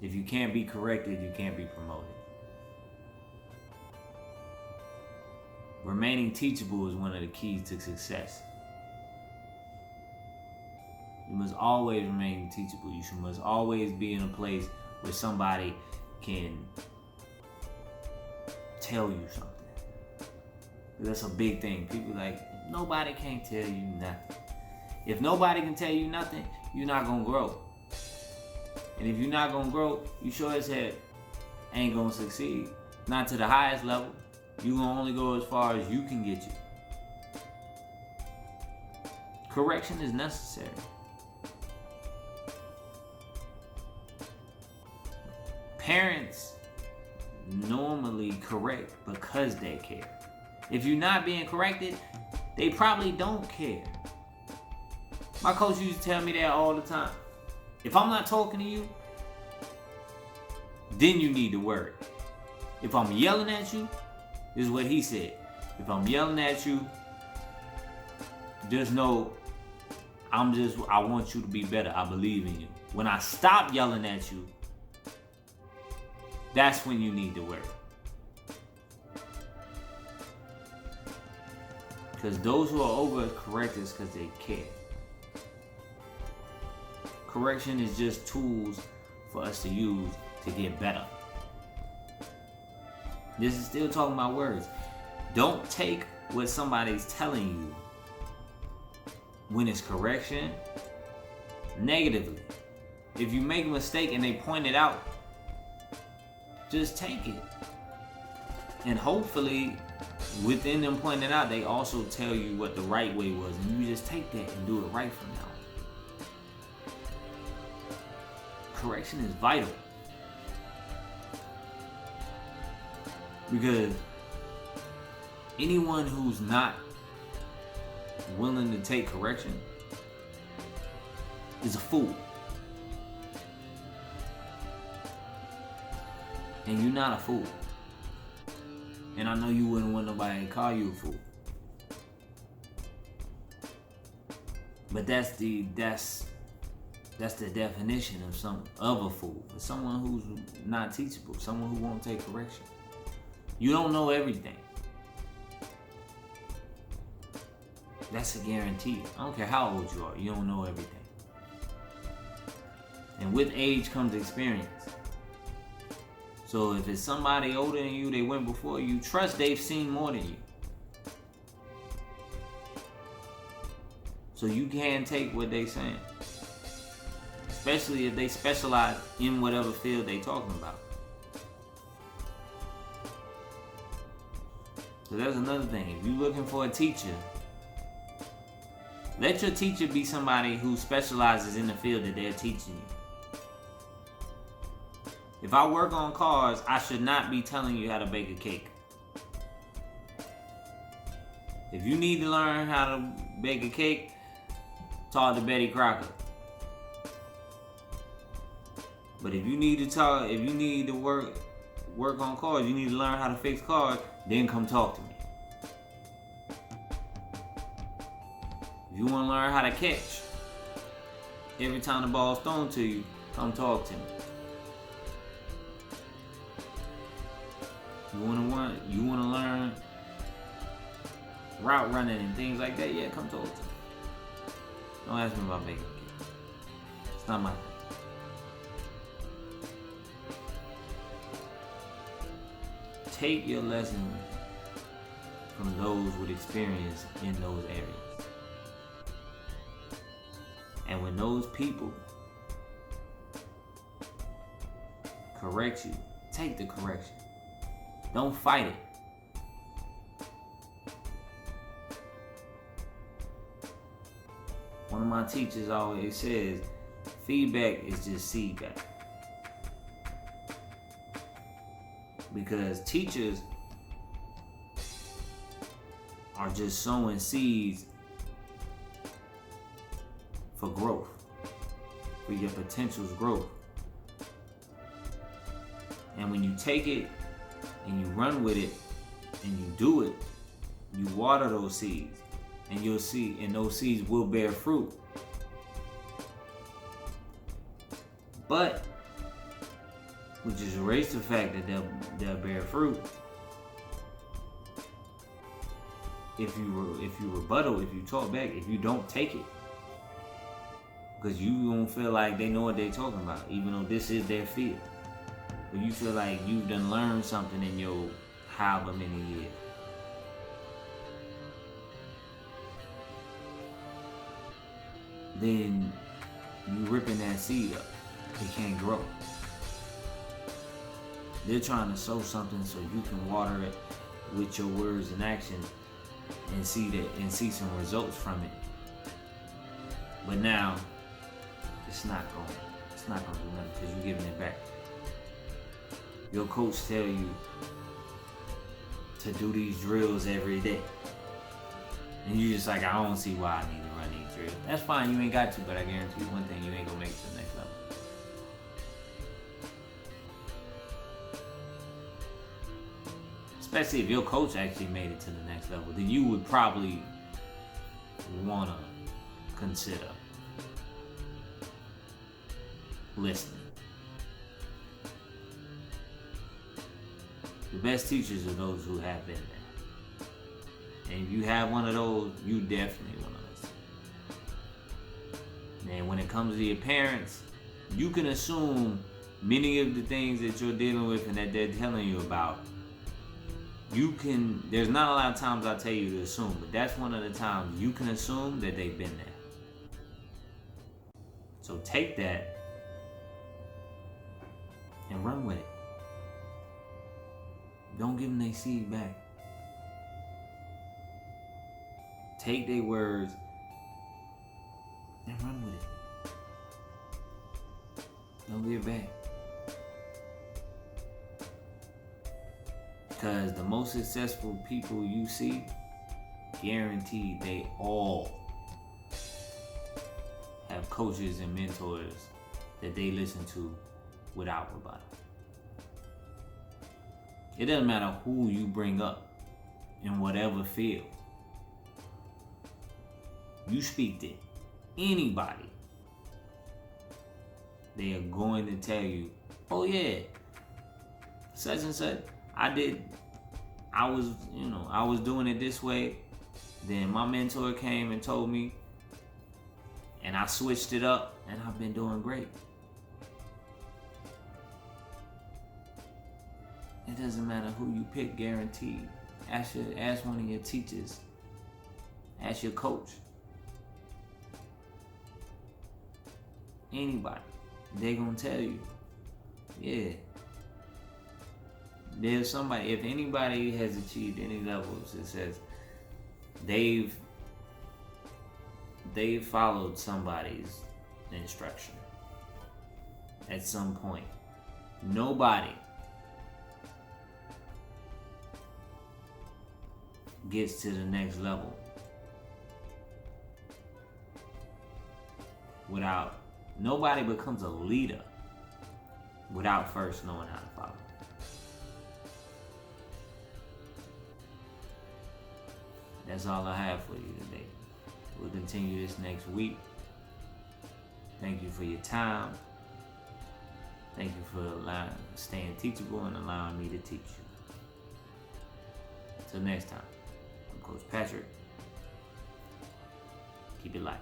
If you can't be corrected, you can't be promoted. Remaining teachable is one of the keys to success. You must always remain teachable. You must always be in a place where somebody can tell you something. That's a big thing. People like, nobody can tell you nothing. If nobody can tell you nothing, you're not gonna grow. And if you're not gonna grow, you sure as hell ain't gonna succeed. Not to the highest level. You're gonna only go as far as you can get you. Correction is necessary. Parents normally correct because they care. If you're not being corrected, they probably don't care. My coach used to tell me that all the time. If I'm not talking to you, then you need to worry. If I'm yelling at you, this is what he said. If I'm yelling at you, just know I want you to be better. I believe in you. When I stop yelling at you, that's when you need to worry. Because those who are overcorrect is because they care. Correction is just tools for us to use to get better. This is still talking about words. Don't take what somebody's telling you when it's correction negatively. If you make a mistake and they point it out, just take it. And hopefully, within them pointing it out, they also tell you what the right way was. And you just take that and do it right from now on. Correction is vital. Because anyone who's not willing to take correction is a fool. And you're not a fool. And I know you wouldn't want nobody to call you a fool. But that's the definition of a fool. It's someone who's not teachable, someone who won't take correction. You don't know everything. That's a guarantee. I don't care how old you are, you don't know everything. And with age comes experience. So if it's somebody older than you, they went before you, trust they've seen more than you. So you can take what they're saying. Especially if they specialize in whatever field they're talking about. So that's another thing. If you're looking for a teacher, let your teacher be somebody who specializes in the field that they're teaching you. If I work on cars, I should not be telling you how to bake a cake. If you need to learn how to bake a cake, talk to Betty Crocker. But if you need to work on cars, you need to learn how to fix cars, then come talk to me. If you want to learn how to catch, every time the ball's thrown to you, come talk to me. You want to learn route running and things like that? Yeah, come talk to me. Don't ask me about baking cake. It's not my thing. Take your lesson from those with experience in those areas. And when those people correct you, take the correction. Don't fight it. One of my teachers always says, feedback is just feedback. Because teachers are just sowing seeds for growth, for your potential's growth. And when you take it and you run with it and you do it, you water those seeds and you'll see, and those seeds will bear fruit. But which is erase the fact that they'll bear fruit. If you rebuttal, if you talk back, if you don't take it, because you don't feel like they know what they're talking about, even though this is their field, but you feel like you've done learned something in your however many years. Then you ripping that seed up. It can't grow. They're trying to sow something so you can water it with your words and actions and see some results from it. But now it's not gonna do nothing because you're giving it back. Your coach tell you to do these drills every day, and you just like, I don't see why I need to run these drills. That's fine, you ain't got to, but I guarantee you one thing, you ain't gonna make it to the next level. Especially if your coach actually made it to the next level, then you would probably wanna consider listening. The best teachers are those who have been there. And if you have one of those, you definitely want to listen. And when it comes to your parents, you can assume many of the things that you're dealing with and that they're telling you about. There's not a lot of times I tell you to assume, but that's one of the times you can assume that they've been there. So take that and run with it. Don't give them their seed back. Take their words and run with it. Don't give it back. Because the most successful people you see, guaranteed they all have coaches and mentors that they listen to without rebuttal. It doesn't matter who you bring up in whatever field. You speak to anybody, they are going to tell you, oh yeah, such and such, I was doing it this way. Then my mentor came and told me, and I switched it up, and I've been doing great. It doesn't matter who you pick, guaranteed. Ask one of your teachers. Ask your coach. Anybody. They're gonna tell you. Yeah. There's somebody, if anybody has achieved any levels, it says they've followed somebody's instruction at some point. Nobody gets to the next level nobody becomes a leader without first knowing how to follow. That's all I have for you today. We'll continue this next week. Thank you for your time. Thank you for staying teachable and allowing me to teach you. Till next time. Coach Patrick. Keep it light.